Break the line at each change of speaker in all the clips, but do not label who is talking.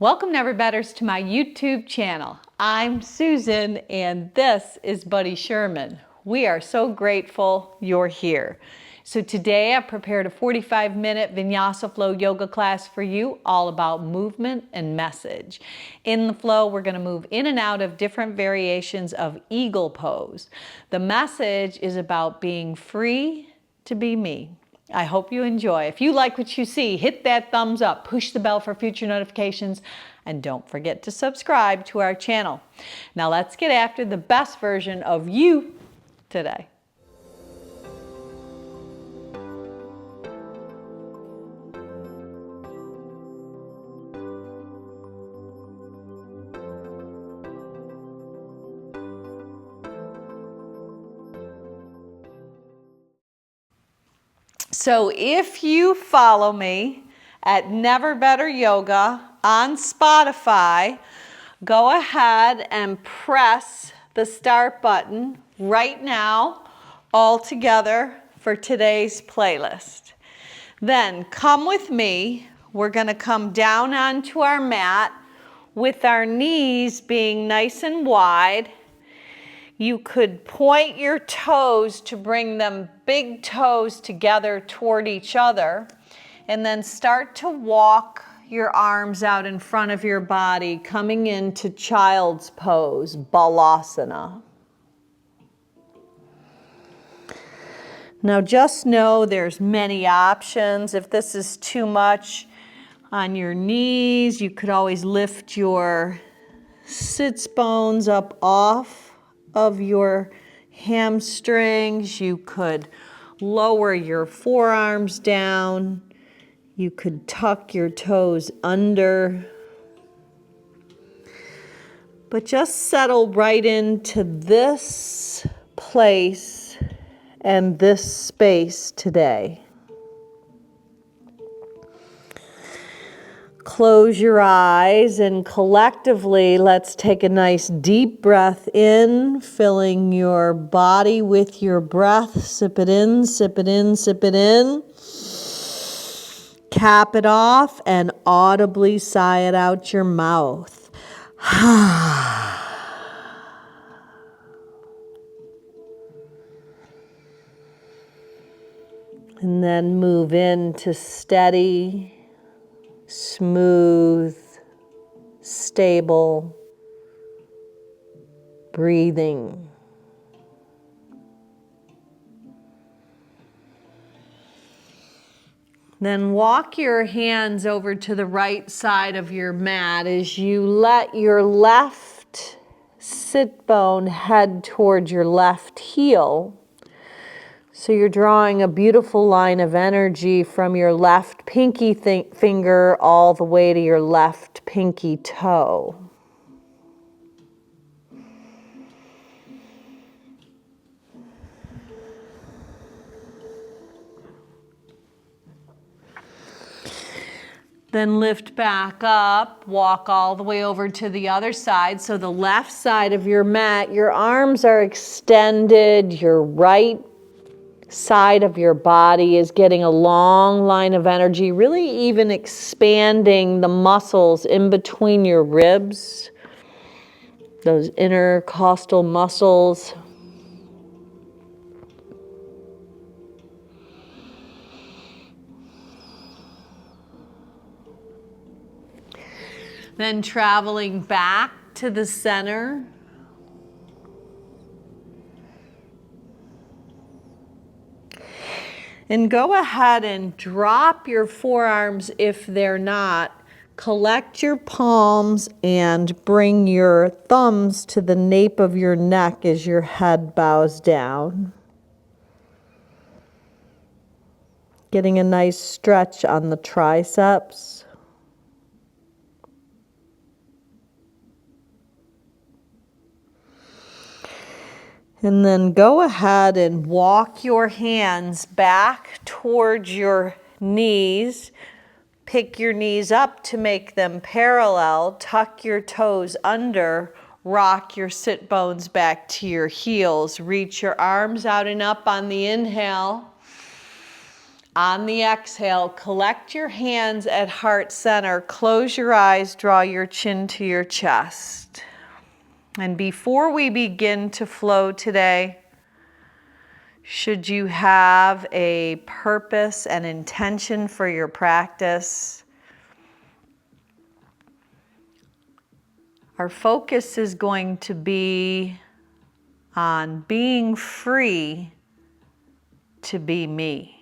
Welcome Never Betters to my YouTube channel. I'm Susan and this is Buddy Sherman. We are so grateful you're here. So today I prepared a 45-minute Vinyasa flow yoga class for you, all about movement and message. In the flow, we're going to move in and out of different variations of eagle pose. The message is about being free to be me. I hope you enjoy. If you like what you see, hit that thumbs up, push the bell for future notifications, and don't forget to subscribe to our channel. Now let's get after the best version of you today. So if you follow me at Never Better Yoga on Spotify, go ahead and press the start button right now all together for today's playlist. Then come with me. We're going to come down onto our mat with our knees being nice and wide. You could point your toes to bring them big toes together toward each other, and then start to walk your arms out in front of your body, coming into child's pose, balasana. Now just know there's many options. If this is too much on your knees, you could always lift your sits bones up off of your hamstrings. You could lower your forearms down. You could tuck your toes under. But just settle right into this place and this space today. Close your eyes and collectively let's take a nice deep breath in, filling your body with your breath. Sip it in, sip it in, sip it in. Cap it off and audibly sigh it out your mouth. And then move into steady, smooth, stable breathing. Then walk your hands over to the right side of your mat as you let your left sit bone head towards your left heel. So you're drawing a beautiful line of energy from your left pinky finger all the way to your left pinky toe. Then lift back up, walk all the way over to the other side. So the left side of your mat, your arms are extended, your right side of your body is getting a long line of energy, really even expanding the muscles in between your ribs, those intercostal muscles. Then traveling back to the center. And go ahead and drop your forearms if they're not. Collect your palms and bring your thumbs to the nape of your neck as your head bows down. Getting a nice stretch on the triceps. And then go ahead and walk your hands back towards your knees. Pick your knees up to make them parallel. Tuck your toes under. Rock your sit bones back to your heels. Reach your arms out and up on the inhale. On the exhale, collect your hands at heart center, close your eyes, draw your chin to your chest. And before we begin to flow today, should you have a purpose and intention for your practice, our focus is going to be on being free to be me.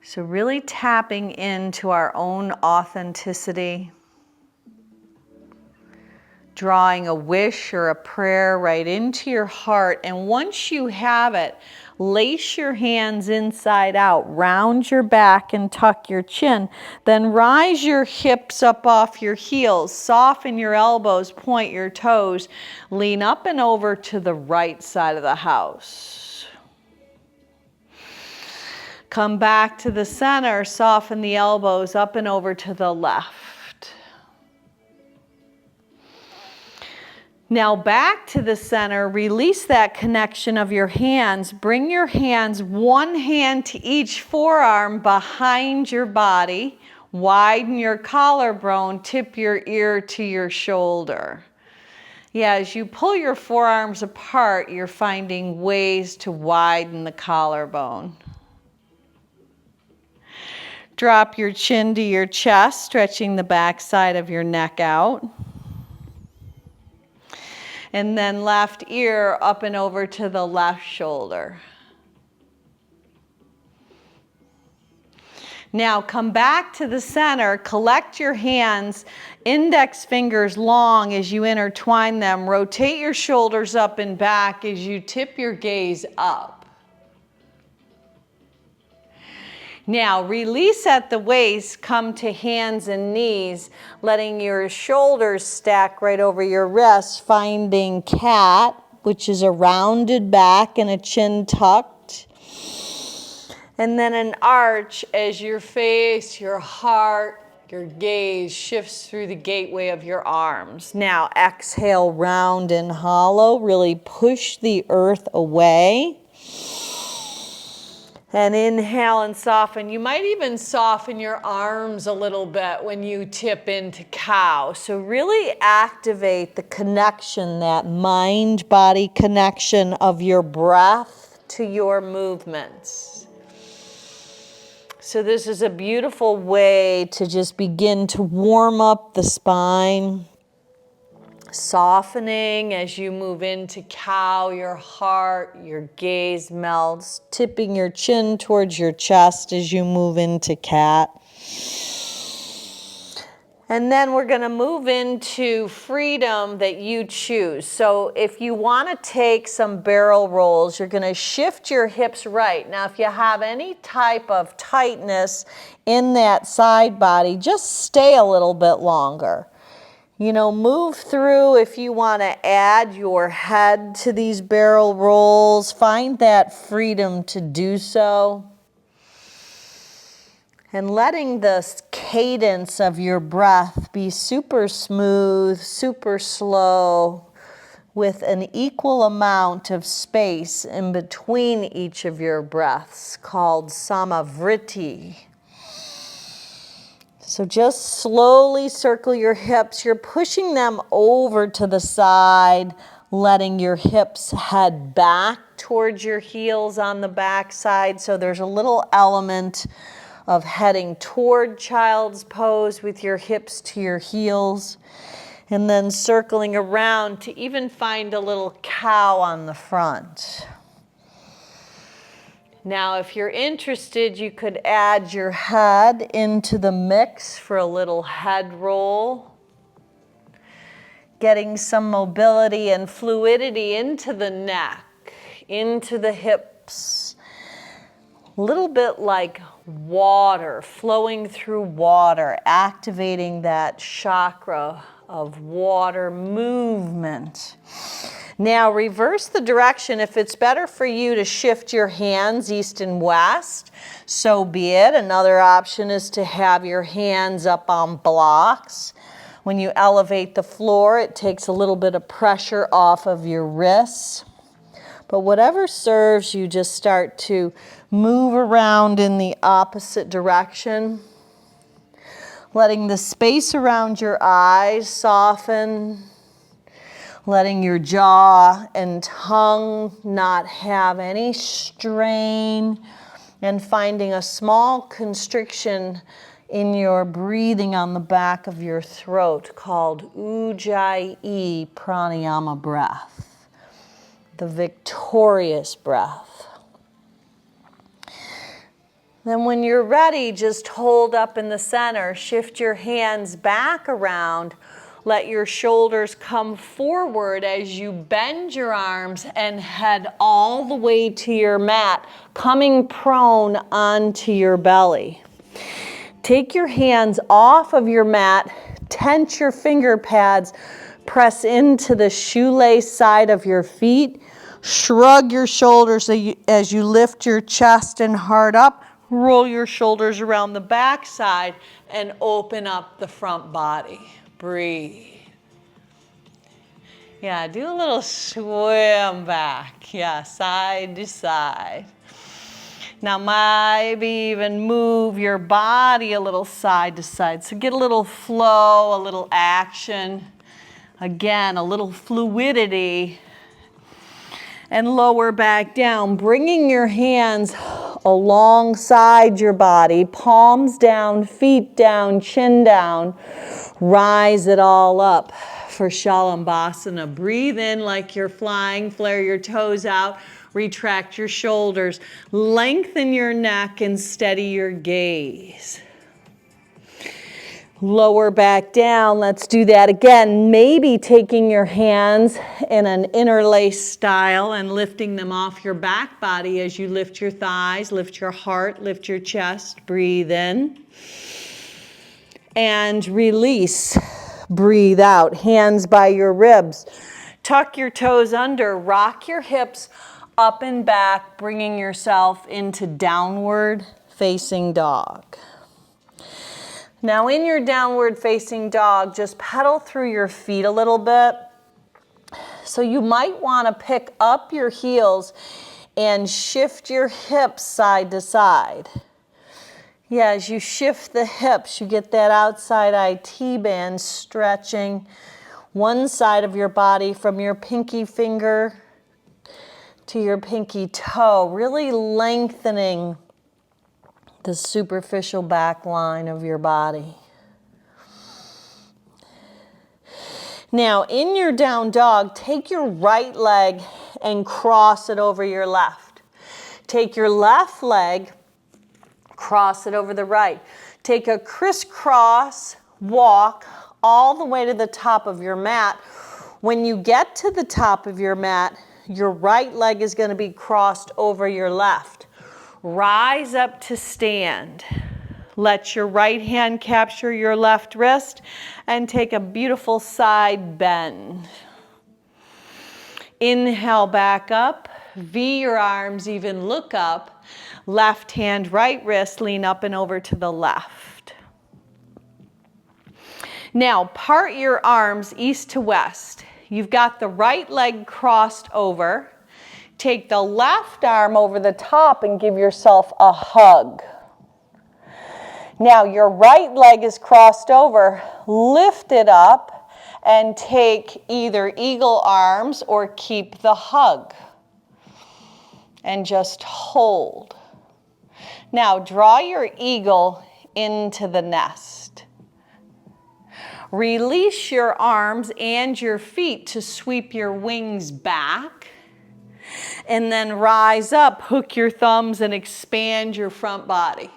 So really tapping into our own authenticity, drawing a wish or a prayer right into your heart. And once you have it, lace your hands inside out, round your back and tuck your chin. Then rise your hips up off your heels, soften your elbows, point your toes, lean up and over to the right side of the house. Come back to the center, soften the elbows up and over to the left. Now back to the center, release that connection of your hands. Bring your hands, one hand to each forearm behind your body. Widen your collarbone, tip your ear to your shoulder. Yeah, as you pull your forearms apart, you're finding ways to widen the collarbone. Drop your chin to your chest, stretching the back side of your neck out. And then left ear up and over to the left shoulder. Now come back to the center, collect your hands, index fingers long as you intertwine them. Rotate your shoulders up and back as you tip your gaze up. Now release at the waist, come to hands and knees, letting your shoulders stack right over your wrists, finding cat, which is a rounded back and a chin tucked. And then an arch as your face, your heart, your gaze shifts through the gateway of your arms. Now exhale, round and hollow, really push the earth away. And inhale and soften. You might even soften your arms a little bit when you tip into cow. So really activate the connection, that mind-body connection of your breath to your movements. So this is a beautiful way to just begin to warm up the spine. Softening as you move into cow, your heart, your gaze melts, tipping your chin towards your chest as you move into cat. And then we're going to move into freedom that you choose. So if you want to take some barrel rolls, you're going to shift your hips right. Now, if you have any type of tightness in that side body, just stay a little bit longer. You know, move through if you want to add your head to these barrel rolls. Find that freedom to do so. And letting the cadence of your breath be super smooth, super slow, with an equal amount of space in between each of your breaths, called samavriti. So just slowly circle your hips. You're pushing them over to the side, letting your hips head back towards your heels on the back side. So there's a little element of heading toward child's pose with your hips to your heels. And then circling around to even find a little cow on the front. Now, if you're interested, you could add your head into the mix for a little head roll. Getting some mobility and fluidity into the neck, into the hips. A little bit like water, flowing through water, activating that chakra of water movement. Now reverse the direction. If it's better for you to shift your hands east and west, so be it. Another option is to have your hands up on blocks. When you elevate the floor, it takes a little bit of pressure off of your wrists. But whatever serves you, just start to move around in the opposite direction. Letting the space around your eyes soften. Letting your jaw and tongue not have any strain. And finding a small constriction in your breathing on the back of your throat called Ujjayi pranayama breath. The victorious breath. Then when you're ready, just hold up in the center, shift your hands back around, let your shoulders come forward as you bend your arms and head all the way to your mat, coming prone onto your belly. Take your hands off of your mat, tense your finger pads, press into the shoelace side of your feet, shrug your shoulders as you lift your chest and heart up, roll your shoulders around the back side, and open up the front body. Breathe. Yeah, do a little swim back. Yeah, side to side. Now maybe even move your body a little side to side. So get a little flow, a little action. Again, a little fluidity. And lower back down, bringing your hands alongside your body, palms down, feet down, chin down. Rise it all up for Shalambhasana. Breathe in like you're flying, flare your toes out, retract your shoulders, lengthen your neck and steady your gaze. Lower back down, let's do that again. Maybe taking your hands in an interlace style and lifting them off your back body as you lift your thighs, lift your heart, lift your chest. Breathe in. And release. Breathe out. Hands by your ribs. Tuck your toes under, rock your hips up and back, bringing yourself into downward facing dog. Now in your downward facing dog, just pedal through your feet a little bit. So you might want to pick up your heels and shift your hips side to side. Yeah, as you shift the hips, you get that outside IT band stretching one side of your body from your pinky finger to your pinky toe, really lengthening the superficial back line of your body. Now, in your down dog, take your right leg and cross it over your left. Take your left leg, cross it over the right. Take a crisscross walk all the way to the top of your mat. When you get to the top of your mat, your right leg is going to be crossed over your left. Rise up to stand. Let your right hand capture your left wrist and take a beautiful side bend. Inhale back up, V your arms, even look up. Left hand, right wrist, lean up and over to the left. Now part your arms east to west. You've got the right leg crossed over. Take the left arm over the top and give yourself a hug. Now your right leg is crossed over. Lift it up and take either eagle arms or keep the hug. And just hold. Now draw your eagle into the nest. Release your arms and your feet to sweep your wings back. And then rise up, hook your thumbs and expand your front body.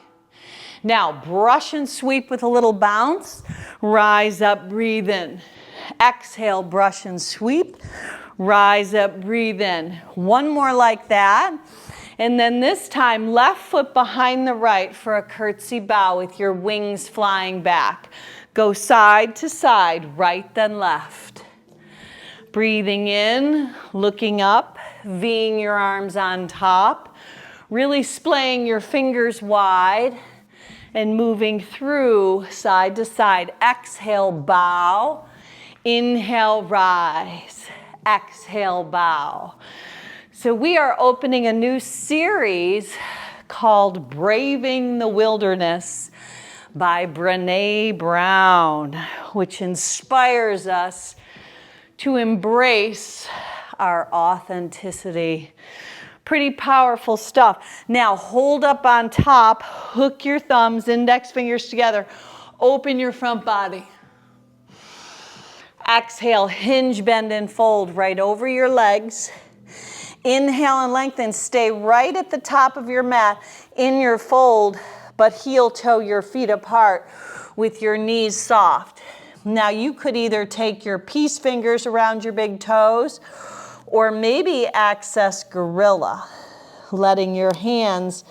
Now brush and sweep with a little bounce. Rise up, breathe in. Exhale, brush and sweep. Rise up, breathe in. One more like that. And then this time, left foot behind the right for a curtsy bow with your wings flying back. Go side to side, right then left. Breathing in, looking up, V'ing your arms on top. Really splaying your fingers wide and moving through side to side. Exhale, bow. Inhale, rise. Exhale, bow. So we are opening a new series called Braving the Wilderness by Brené Brown, which inspires us to embrace our authenticity. Pretty powerful stuff. Now hold up on top, hook your thumbs, index fingers together, open your front body. Exhale, hinge, bend, and fold right over your legs. Inhale and lengthen. Stay right at the top of your mat in your fold, but heel toe your feet apart with your knees soft. Now you could either take your peace fingers around your big toes or maybe access gorilla, letting your hands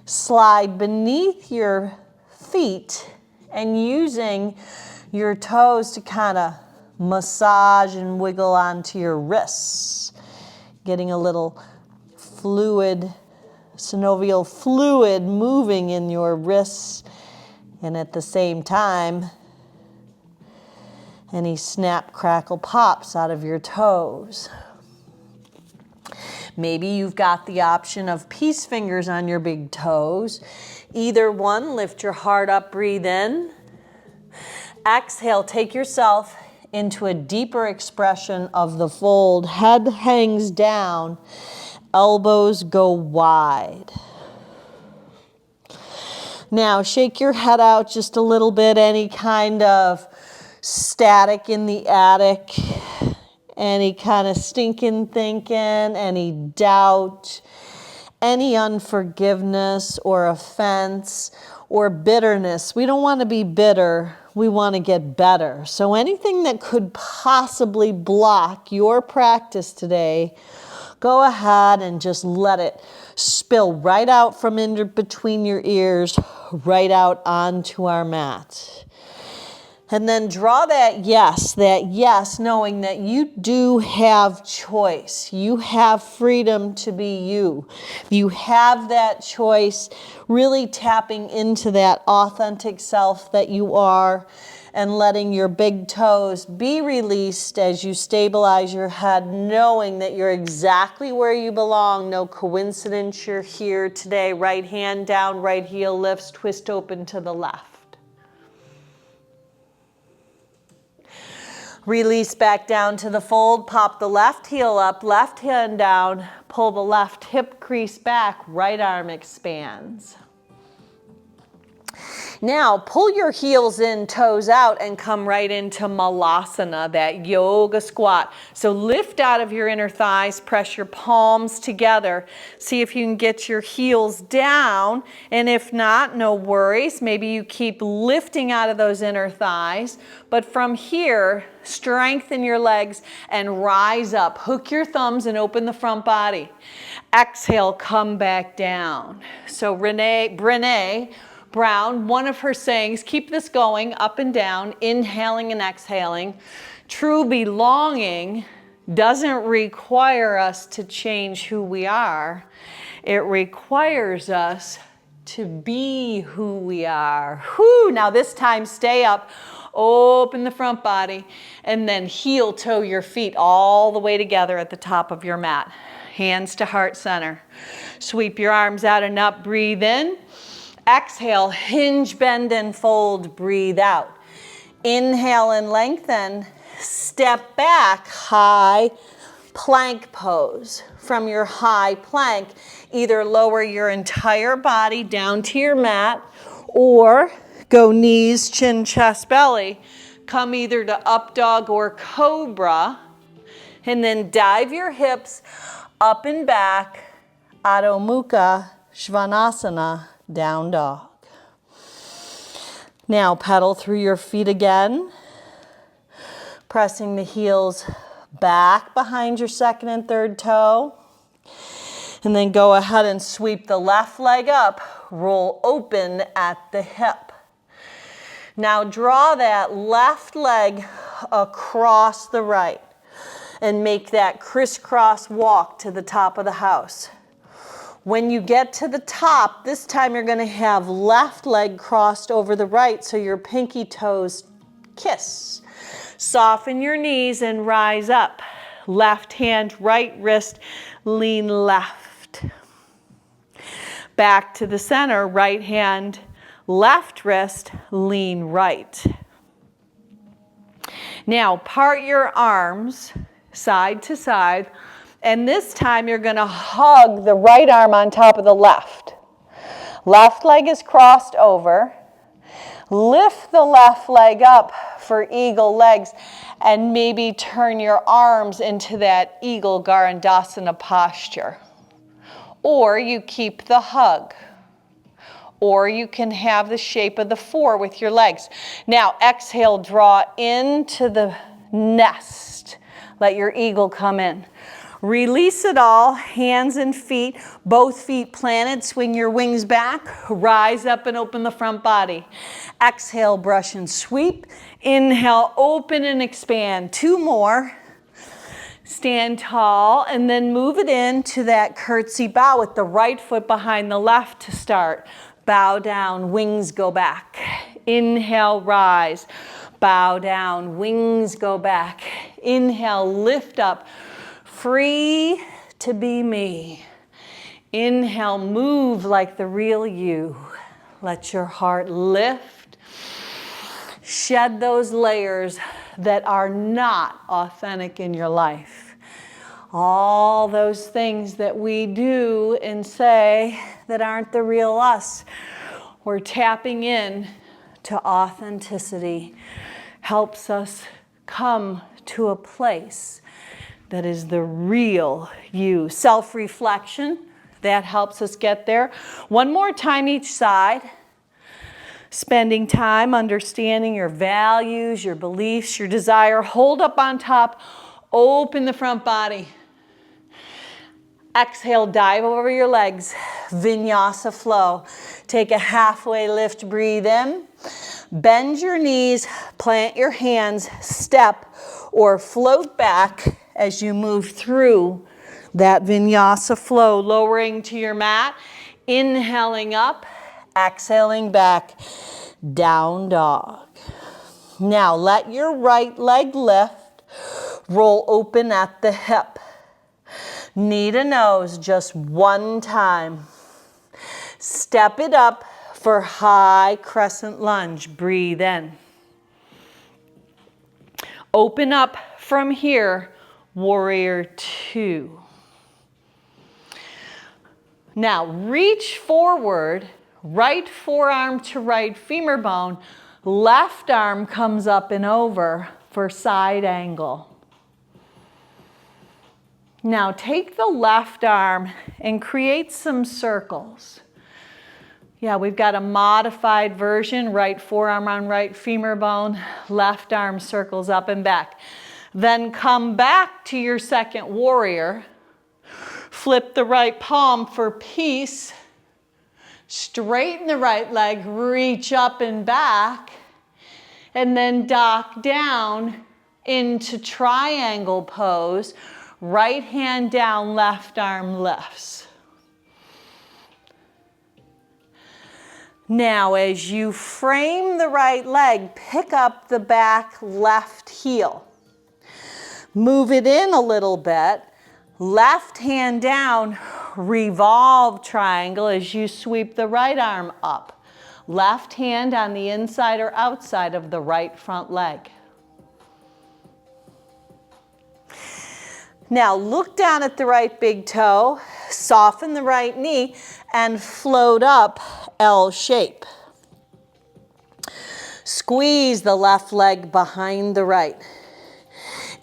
slide beneath your feet and using your toes to kind of massage and wiggle onto your wrists, getting a little fluid, synovial fluid moving in your wrists, and at the same time, any snap, crackle, pops out of your toes. Maybe you've got the option of peace fingers on your big toes. Either one, lift your heart up, breathe in. Exhale, take yourself into a deeper expression of the fold. Head hangs down, elbows go wide. Now shake your head out just a little bit, any kind of static in the attic, any kind of stinking thinking, any doubt, any unforgiveness or offense or bitterness. We don't want to be bitter. We want to get better. So anything that could possibly block your practice today, go ahead and just let it spill right out from in between your ears, right out onto our mat. And then draw that yes, knowing that you do have choice. You have freedom to be you. You have that choice, really tapping into that authentic self that you are and letting your big toes be released as you stabilize your head, knowing that you're exactly where you belong. No coincidence you're here today. Right hand down, right heel lifts, twist open to the left. Release back down to the fold, pop the left heel up, left hand down, pull the left hip crease back, right arm expands. Now pull your heels in, toes out, and come right into malasana, that yoga squat. So lift out of your inner thighs, press your palms together. See if you can get your heels down, and if not, no worries. Maybe you keep lifting out of those inner thighs, but from here, strengthen your legs and rise up. Hook your thumbs and open the front body. Exhale, come back down. So Brené Brown, one of her sayings, keep this going up and down, inhaling and exhaling. True belonging doesn't require us to change who we are. It requires us to be who we are. Whew, now this time stay up, open the front body, and then heel toe your feet all the way together at the top of your mat. Hands to heart center. Sweep your arms out and up, breathe in. Exhale, hinge, bend, and fold, breathe out. Inhale and lengthen, step back, high plank pose. From your high plank, either lower your entire body down to your mat or go knees, chin, chest, belly. Come either to up dog or cobra, and then dive your hips up and back, Adho Mukha Svanasana, down dog. Now pedal through your feet again, pressing the heels back behind your second and third toe. And then go ahead and sweep the left leg up, roll open at the hip. Now draw that left leg across the right and make that crisscross walk to the top of the house. When you get to the top, this time you're going to have left leg crossed over the right so your pinky toes kiss. Soften your knees and rise up. Left hand, right wrist lean left. Back to the center, right hand, left wrist, lean right. Now, part your arms side to side, and this time you're going to hug the right arm on top of the left. Left leg is crossed over. Lift the left leg up for eagle legs, and maybe turn your arms into that eagle Garandasana posture. Or you keep the hug. Or you can have the shape of the 4 with your legs. Now exhale, draw into the nest. Let your eagle come in. Release it all, hands and feet, both feet planted, swing your wings back, rise up and open the front body. Exhale, brush and sweep. Inhale, open and expand. 2 more. Stand tall and then move it into that curtsy bow with the right foot behind the left to start. Bow down, wings go back. Inhale, rise. Bow down, wings go back. Inhale, lift up. Free to be me. Inhale, move like the real you. Let your heart lift. Shed those layers that are not authentic in your life. All those things that we do and say that aren't the real us. We're tapping in to authenticity. Helps us come to a place that is the real you. Self-reflection, that helps us get there. 1 more time each side. Spending time understanding your values, your beliefs, your desire. Hold up on top. Open the front body. Exhale, dive over your legs. Vinyasa flow. Take a halfway lift, breathe in. Bend your knees, plant your hands, step or float back as you move through that vinyasa flow, lowering to your mat, inhaling up, exhaling back, down dog. Now let your right leg lift, roll open at the hip. Knee to nose just 1 time. Step it up for high crescent lunge. Breathe in. Open up from here, warrior 2. Now reach forward, right forearm to right femur bone, left arm comes up and over for side angle. Now take the left arm and create some circles. Yeah, we've got a modified version, right forearm on right femur bone, left arm circles up and back. Then come back to your second warrior. Flip the right palm for peace. Straighten the right leg, reach up and back. And then dock down into triangle pose. Right hand down, left arm lifts. Now, as you frame the right leg, pick up the back left heel. Move it in a little bit. Left hand down, revolve triangle as you sweep the right arm up. Left hand on the inside or outside of the right front leg. Now look down at the right big toe, soften the right knee, and float up L shape. Squeeze the left leg behind the right.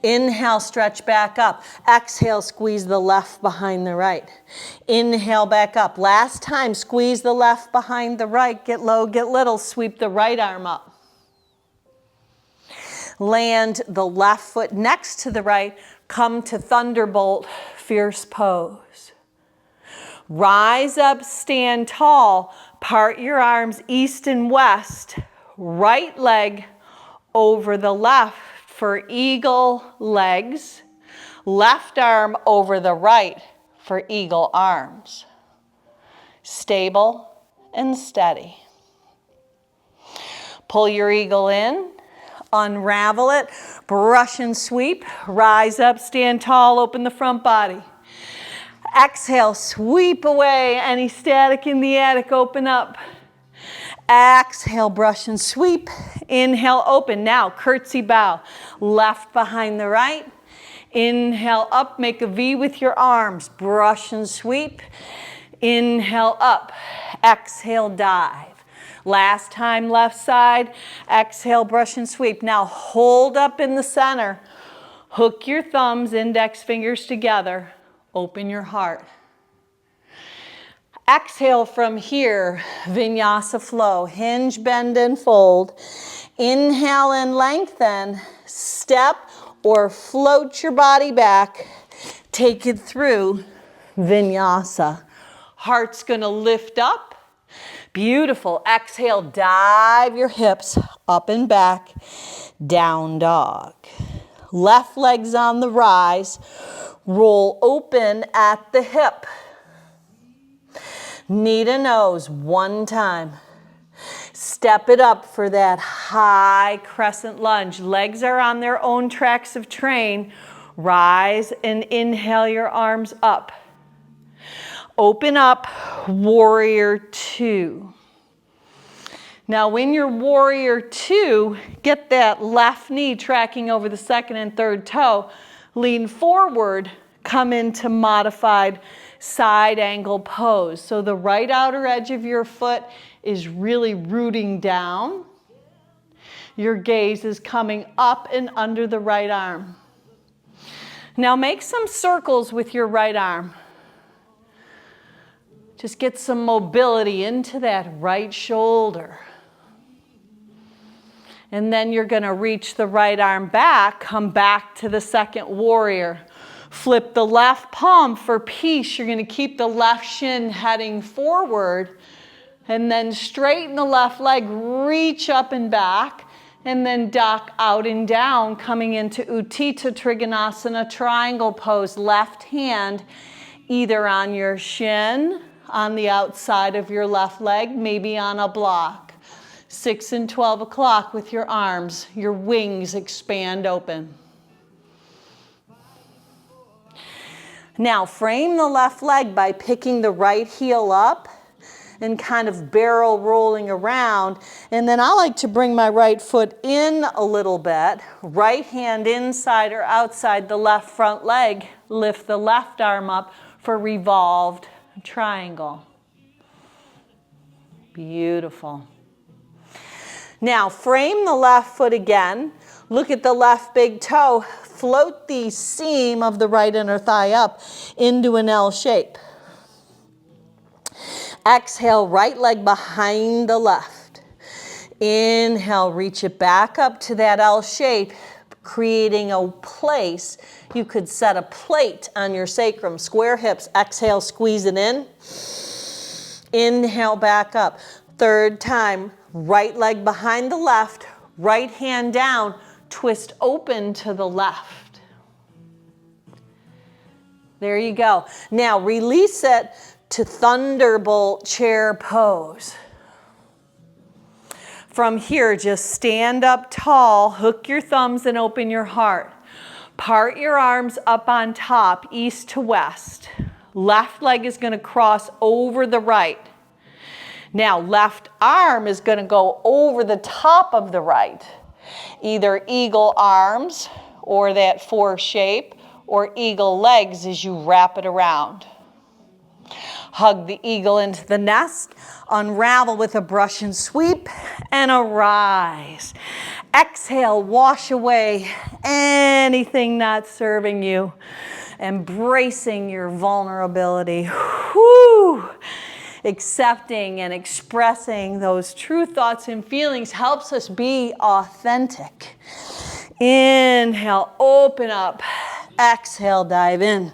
Inhale, stretch back up. Exhale, squeeze the left behind the right. Inhale, back up. Last time, squeeze the left behind the right. Get low, get little, sweep the right arm up. Land the left foot next to the right. Come to thunderbolt, fierce pose. Rise up, stand tall. Part your arms east and west. Right leg over the left for eagle legs. Left arm over the right for eagle arms. Stable and steady. Pull your eagle in. Unravel it, brush and sweep, rise up, stand tall, open the front body. Exhale, sweep away any static in the attic, open up. Exhale, brush and sweep. Inhale, open. Now, curtsy bow. Left behind the right. Inhale up, make a V with your arms. Brush and sweep. Inhale up. Exhale, dive. Last time, left side. Exhale, brush and sweep. Now, hold up in the center. Hook your thumbs, index fingers together. Open your heart. Exhale from here, Vinyasa flow. Hinge, bend, and fold. Inhale and lengthen. Step or float your body back. Take it through Vinyasa. Heart's gonna lift up. Beautiful. Exhale, dive your hips up and back. Down dog. Left leg's on the rise. Roll open at the hip. Knee to nose, one time. Step it up for that high crescent lunge. Legs are on their own tracks of train. Rise and inhale your arms up. Open up, warrior two. Now when you're warrior two, get that left knee tracking over the second and third toe. Lean forward, come into modified side angle pose. So the right outer edge of your foot is really rooting down. Your gaze is coming up and under the right arm. Now make some circles with your right arm. Just get some mobility into that right shoulder. And then you're going to reach the right arm back, come back to the second warrior. Flip the left palm for peace. You're going to keep the left shin heading forward. And then straighten the left leg, reach up and back. And then duck out and down, coming into Utthita Trikonasana triangle pose. Left hand either on your shin, on the outside of your left leg, maybe on a block. 6 and 12 o'clock with your arms. Your wings expand open. Now frame the left leg by picking the right heel up and kind of barrel rolling around. And then I like to bring my right foot in a little bit. Right hand inside or outside the left front leg. Lift the left arm up for revolved triangle. Beautiful. Now frame the left foot again. Look at the left big toe. Float the seam of the right inner thigh up into an L shape. Exhale, right leg behind the left. Inhale, reach it back up to that L shape, creating a place. You could set a plate on your sacrum. Square hips. Exhale, squeeze it in. Inhale, back up. Third time, right leg behind the left, right hand down, twist open to the left. There you go. Now release it to thunderbolt chair pose. From here, just stand up tall, hook your thumbs and open your heart. Part your arms up on top, east to west. Left leg is going to cross over the right. Now left arm is going to go over the top of the right. Either eagle arms or that 4 shape or eagle legs as you wrap it around. Hug the eagle into the nest, unravel with a brush and sweep, and arise. Exhale, wash away anything not serving you, embracing your vulnerability. Whew. Accepting and expressing those true thoughts and feelings helps us be authentic. Inhale, open up. Exhale, dive in.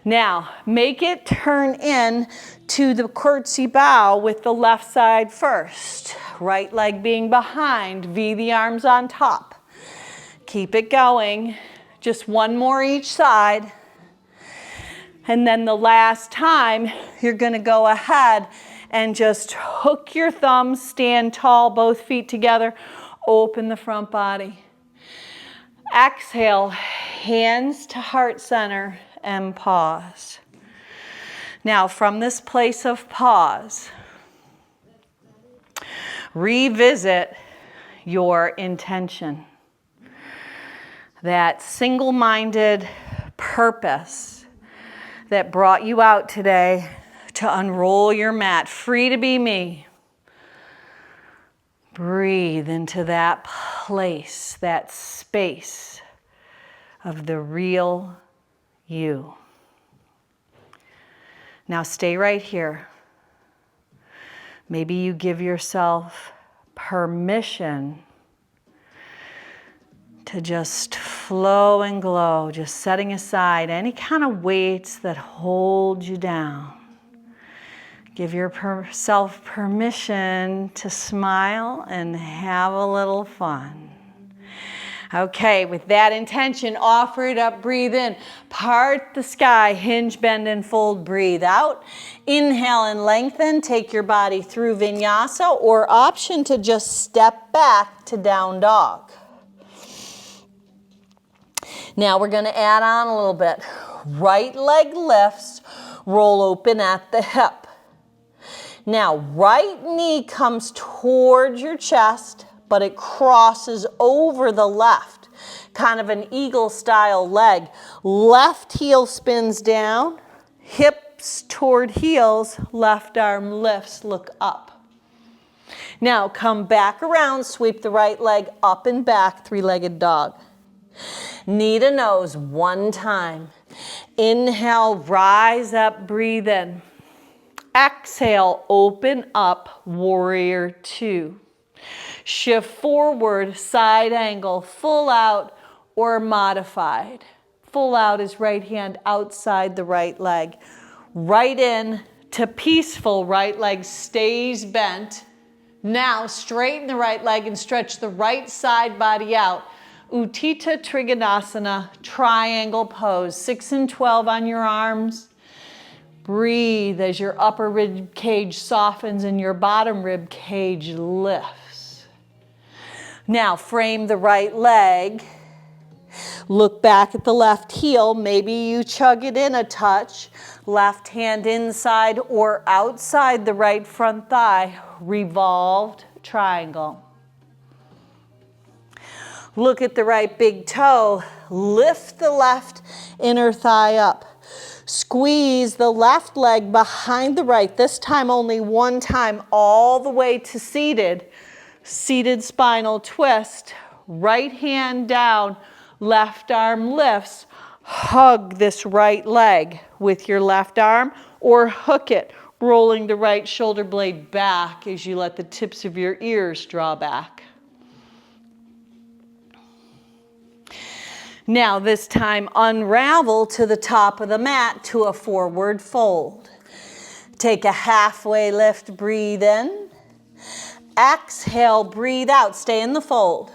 Now, make it turn in to the curtsy bow with the left side first. Right leg being behind, V the arms on top. Keep it going. Just one more each side. And then the last time, you're going to go ahead and just hook your thumbs, stand tall, both feet together, open the front body. Exhale, hands to heart center and pause. Now, from this place of pause, revisit your intention. That single-minded purpose that brought you out today to unroll your mat, free to be me. Breathe into that place, that space of the real you. Now stay right here. Maybe you give yourself permission to just flow and glow, just setting aside any kind of weights that hold you down. Give yourself permission to smile and have a little fun. Okay, with that intention, offer it up, breathe in. Part the sky, hinge, bend, and fold, breathe out. Inhale and lengthen, take your body through Vinyasa, or option to just step back to down dog. Now we're going to add on a little bit. Right leg lifts, roll open at the hip. Now right knee comes towards your chest, but it crosses over the left. Kind of an eagle style leg. Left heel spins down, hips toward heels, left arm lifts, look up. Now come back around, sweep the right leg up and back, three-legged dog. Knee to nose one time. Inhale, rise up, breathe in. Exhale, open up, warrior two. Shift forward, side angle, full out or modified. Full out is right hand outside the right leg. Right in to peaceful, right leg stays bent. Now straighten the right leg and stretch the right side body out. Utthita Trikonasana, triangle pose, 6 and 12 on your arms. Breathe as your upper rib cage softens and your bottom rib cage lifts. Now frame the right leg. Look back at the left heel. Maybe you chug it in a touch. Left hand inside or outside the right front thigh. Revolved triangle. Look at the right big toe. Lift the left inner thigh up. Squeeze the left leg behind the right. This time only one time, all the way to seated. Seated spinal twist. Right hand down. Left arm lifts. Hug this right leg with your left arm or hook it, rolling the right shoulder blade back as you let the tips of your ears draw back. Now this time unravel to the top of the mat to a forward fold. Take a halfway lift, breathe in. Exhale, breathe out, stay in the fold.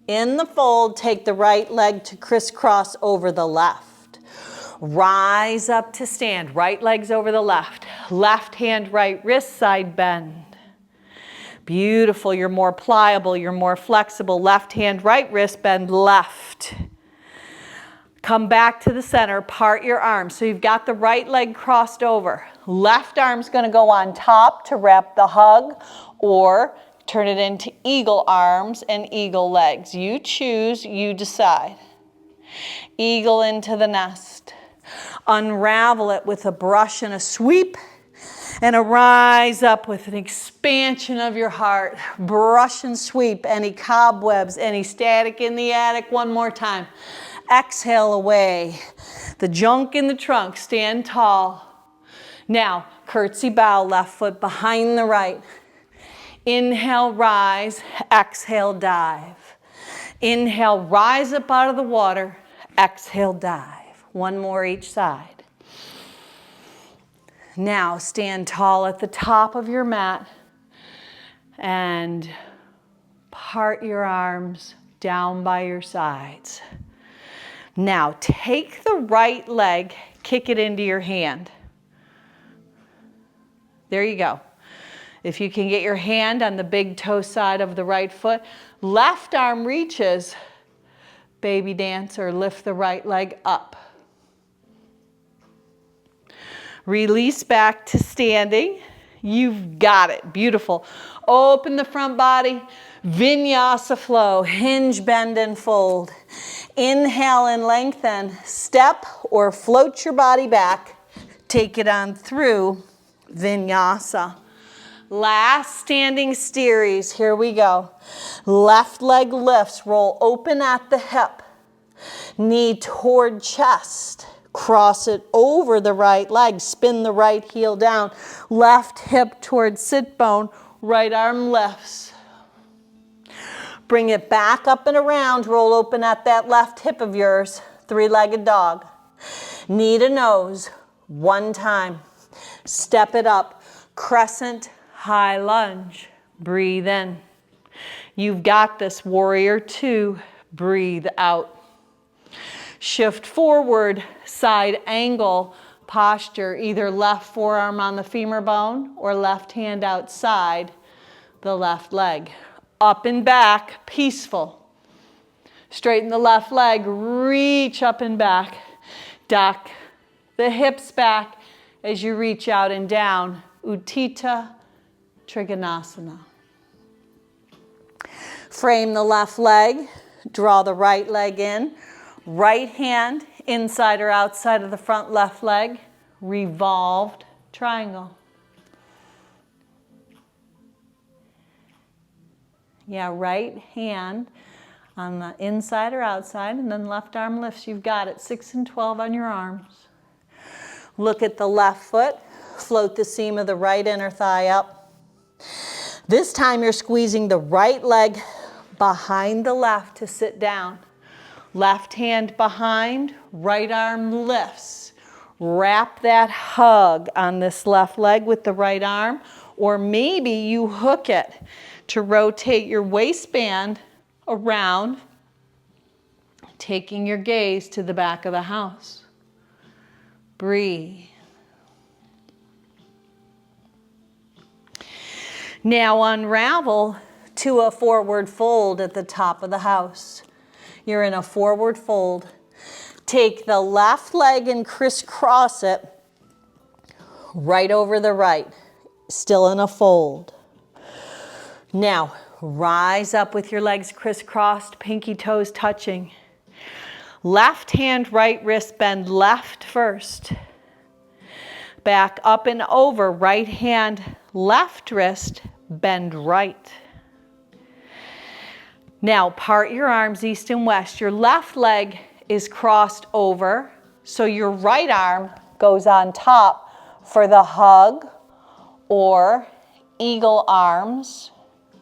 In the fold, take the right leg to crisscross over the left. Rise up to stand, right leg's over the left. Left hand, right wrist, side bend. Beautiful, you're more pliable, you're more flexible. Left hand, right wrist, bend left. Come back to the center, part your arms. So you've got the right leg crossed over. Left arm's gonna go on top to wrap the hug, or turn it into eagle arms and eagle legs. You choose, you decide. Eagle into the nest. Unravel it with a brush and a sweep, and a rise up with an expansion of your heart. Brush and sweep any cobwebs, any static in the attic. One more time. Exhale away the junk in the trunk. Stand tall. Now, curtsy bow, left foot behind the right. Inhale, rise. Exhale, dive. Inhale, rise up out of the water. Exhale, dive. One more each side. Now, stand tall at the top of your mat and part your arms down by your sides. Now, take the right leg, kick it into your hand. There you go. If you can get your hand on the big toe side of the right foot, left arm reaches, baby dancer, lift the right leg up. Release back to standing. You've got it. Beautiful. Open the front body. Vinyasa flow. Hinge, bend, and fold. Inhale and lengthen. Step or float your body back. Take it on through Vinyasa. Last standing series. Here we go. Left leg lifts. Roll open at the hip. Knee toward chest. Cross it over the right leg. Spin the right heel down. Left hip toward sit bone. Right arm lifts. Bring it back up and around. Roll open at that left hip of yours. Three-legged dog. Knee to nose. One time. Step it up. Crescent high lunge. Breathe in. You've got this, warrior two. Breathe out. Shift forward, side angle posture, either left forearm on the femur bone or left hand outside the left leg. Up and back, peaceful. Straighten the left leg, reach up and back. Duck the hips back as you reach out and down. Utthita Trikonasana. Frame the left leg, draw the right leg in. Right hand inside or outside of the front left leg, revolved triangle. Yeah, right hand on the inside or outside, and then left arm lifts. You've got it. 6 and 12 on your arms. Look at the left foot. Float the seam of the right inner thigh up. This time you're squeezing the right leg behind the left to sit down. Left hand behind, right arm lifts. Wrap that hug on this left leg with the right arm, or maybe you hook it to rotate your waistband around, taking your gaze to the back of the house. Breathe. Now unravel to a forward fold at the top of the house. You're in a forward fold. Take the left leg and crisscross it right over the right, still in a fold. Now, rise up with your legs crisscrossed, pinky toes touching. Left hand, right wrist, bend left first. Back up and over, right hand, left wrist, bend right. Now, part your arms east and west. Your left leg is crossed over, so your right arm goes on top for the hug or eagle arms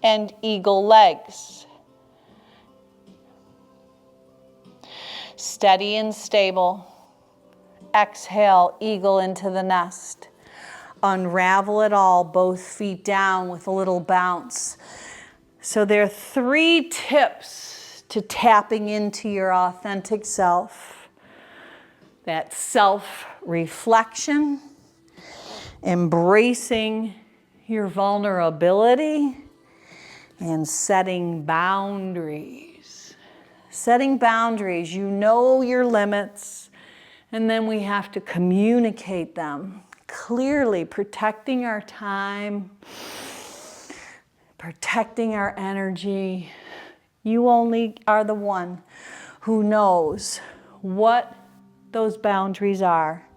and eagle legs. Steady and stable. Exhale, eagle into the nest. Unravel it all, both feet down with a little bounce. So there are 3 tips to tapping into your authentic self. That self-reflection, embracing your vulnerability, and setting boundaries. Setting boundaries, you know your limits, and then we have to communicate them clearly, protecting our time, protecting our energy. You only are the one who knows what those boundaries are.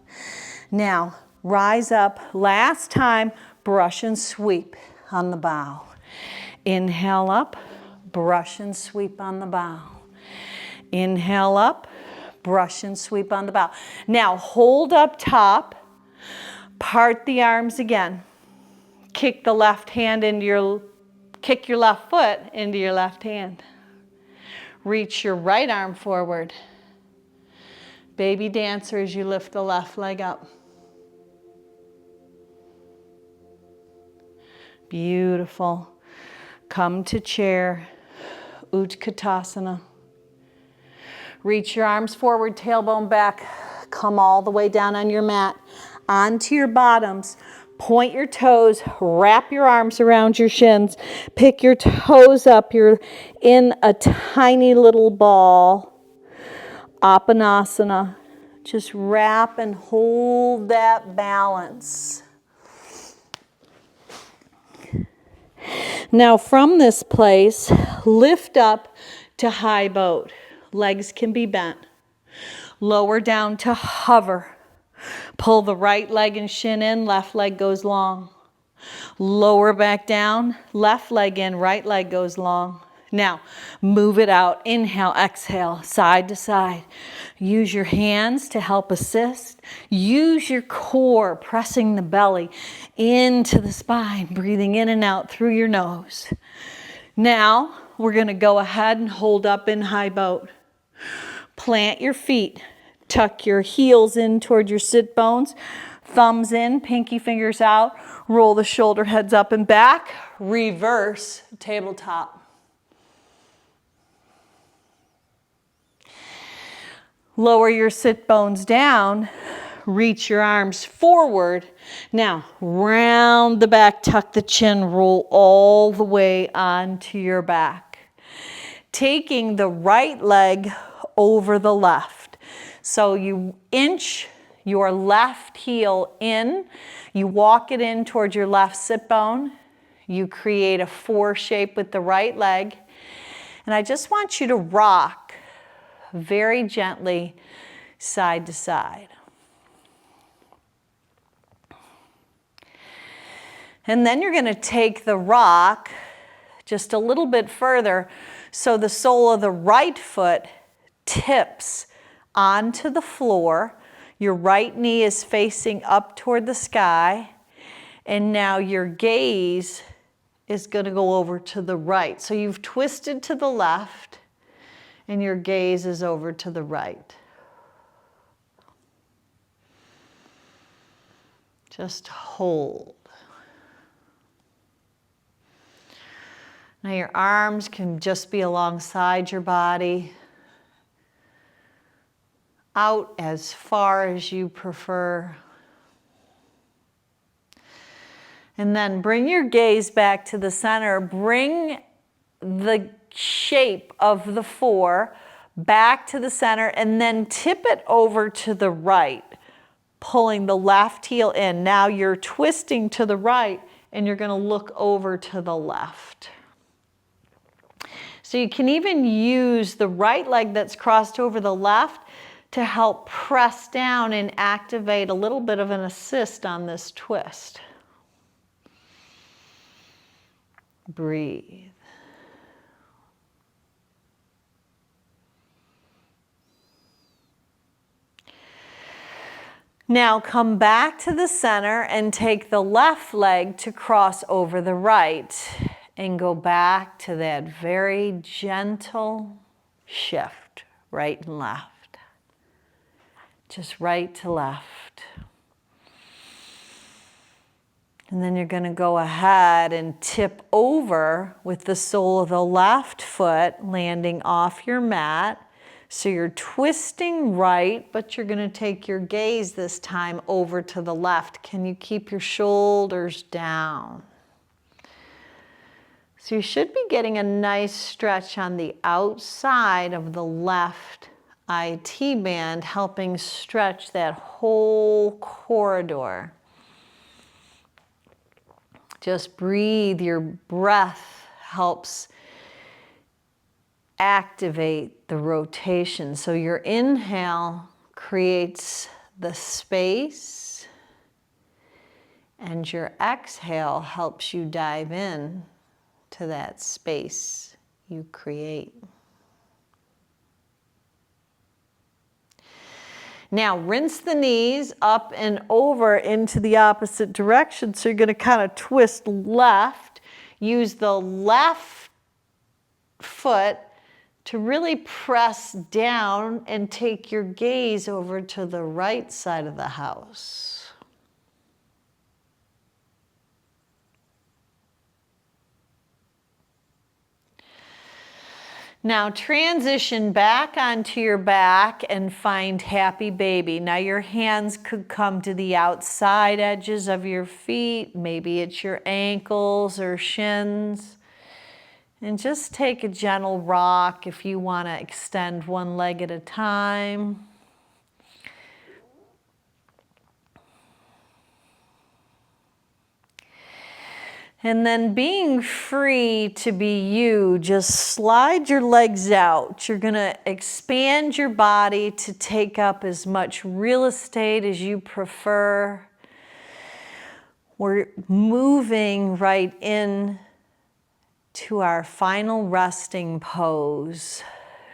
Now, rise up. Last time, brush and sweep on the bow. Inhale up, brush and sweep on the bow. Inhale up, brush and sweep on the bow. Now, hold up top, part the arms again. Kick the left hand into your Kick your left foot into your left hand. Reach your right arm forward. Baby dancer as you lift the left leg up. Beautiful. Come to chair. Utkatasana. Reach your arms forward, tailbone back. Come all the way down on your mat. Onto your bottoms. Point your toes, wrap your arms around your shins, pick your toes up. You're in a tiny little ball. Apanasana. Just wrap and hold that balance. Now from this place, lift up to high boat. Legs can be bent. Lower down to hover. Pull the right leg and shin in, left leg goes long. Lower back down, left leg in, right leg goes long. Now, move it out. Inhale, exhale, side to side. Use your hands to help assist. Use your core, pressing the belly into the spine, breathing in and out through your nose. Now, we're going to go ahead and hold up in high boat. Plant your feet. Tuck your heels in toward your sit bones. Thumbs in, pinky fingers out. Roll the shoulder heads up and back. Reverse tabletop. Lower your sit bones down. Reach your arms forward. Now, round the back, tuck the chin, roll all the way onto your back. Taking the right leg over the left. So you inch your left heel in. You walk it in towards your left sit bone. You create a 4 shape with the right leg. And I just want you to rock very gently side to side. And then you're going to take the rock just a little bit further so the sole of the right foot tips onto the floor. Your right knee is facing up toward the sky. And now your gaze is going to go over to the right. So you've twisted to the left and your gaze is over to the right. Just hold. Now your arms can just be alongside your body, out as far as you prefer. And then bring your gaze back to the center. Bring the shape of the 4 back to the center and then tip it over to the right, pulling the left heel in. Now you're twisting to the right and you're going to look over to the left. So you can even use the right leg that's crossed over the left to help press down and activate a little bit of an assist on this twist. Breathe. Now come back to the center and take the left leg to cross over the right and go back to that very gentle shift, right and left. Just right to left. And then you're going to go ahead and tip over with the sole of the left foot landing off your mat. So you're twisting right, but you're going to take your gaze this time over to the left. Can you keep your shoulders down? So you should be getting a nice stretch on the outside of the left IT band, helping stretch that whole corridor. Just breathe. Your breath helps activate the rotation. So your inhale creates the space and your exhale helps you dive in to that space you create. Now rinse the knees up and over into the opposite direction. So you're going to kind of twist left. Use the left foot to really press down and take your gaze over to the right side of the house. Now transition back onto your back and find happy baby. Now your hands could come to the outside edges of your feet. Maybe it's your ankles or shins. And just take a gentle rock if you want to extend one leg at a time. And then being free to be you, just slide your legs out. You're gonna expand your body to take up as much real estate as you prefer. We're moving right in to our final resting pose,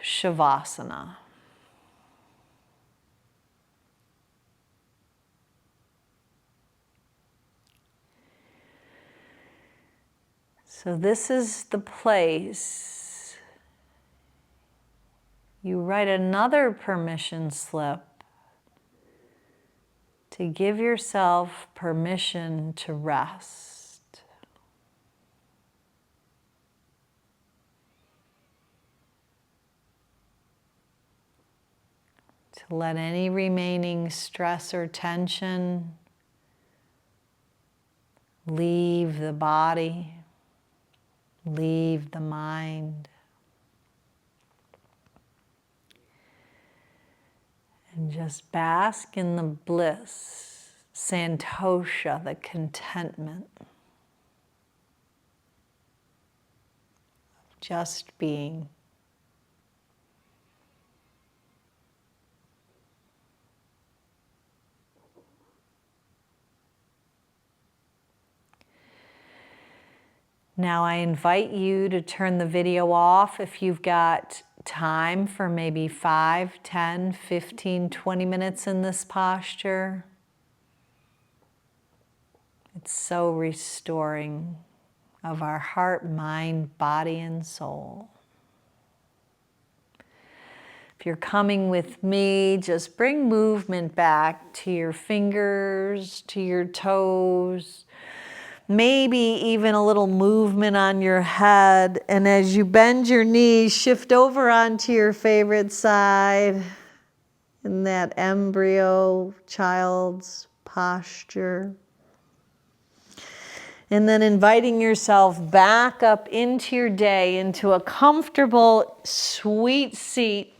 Shavasana. So this is the place you write another permission slip to give yourself permission to rest. To let any remaining stress or tension leave the body, leave the mind. And just bask in the bliss, santosha, the contentment of just being. Now I invite you to turn the video off if you've got time for maybe 5, 10, 15, 20 minutes in this posture. It's so restoring of our heart, mind, body, and soul. If you're coming with me, just bring movement back to your fingers, to your toes, maybe even a little movement on your head. And as you bend your knees, shift over onto your favorite side in that embryo child's posture. And then inviting yourself back up into your day, into a comfortable, sweet seat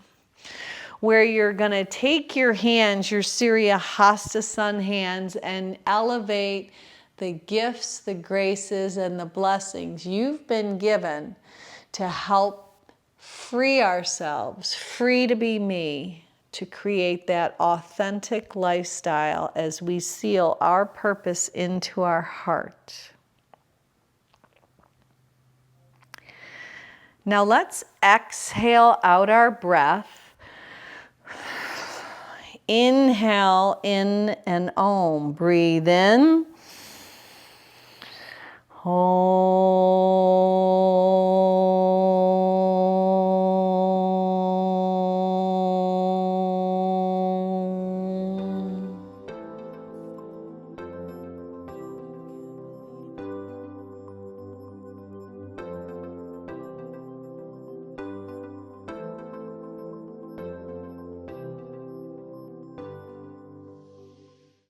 where you're going to take your hands, your Surya Hasta Sun hands, and elevate the gifts, the graces, and the blessings you've been given to help free ourselves, free to be me, to create that authentic lifestyle as we seal our purpose into our heart. Now let's exhale out our breath. Inhale in an Om. Breathe in. Om.